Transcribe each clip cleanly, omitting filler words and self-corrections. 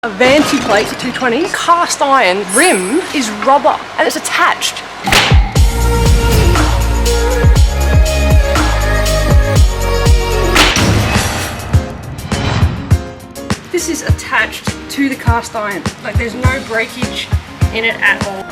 Avanti plate for 220. Cast iron rim is rubber and it's attached. This is attached to the cast iron. Like there's no breakage in it at all.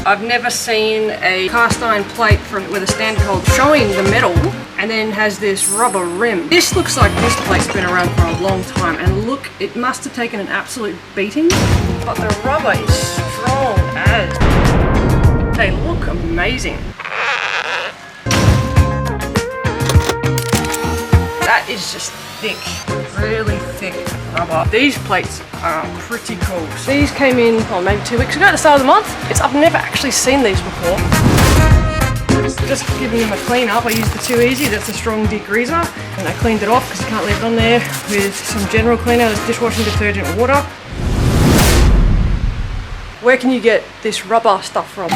I've never seen a cast iron plate with a standard hold showing the metal and then has this rubber rim. This looks like this plate's been around for a long time, and look, it must have taken an absolute beating, but the rubber is strong as. They look amazing. That is just thick, really thick rubber. These plates are pretty cool. These came in, maybe 2 weeks ago at the start of the month. I've never actually seen these before. Just giving them a clean up. I used the Too Easy, that's a strong degreaser, and I cleaned it off because you can't leave it on there, with some general cleaner, dishwashing detergent, water. Where can you get this rubber stuff from?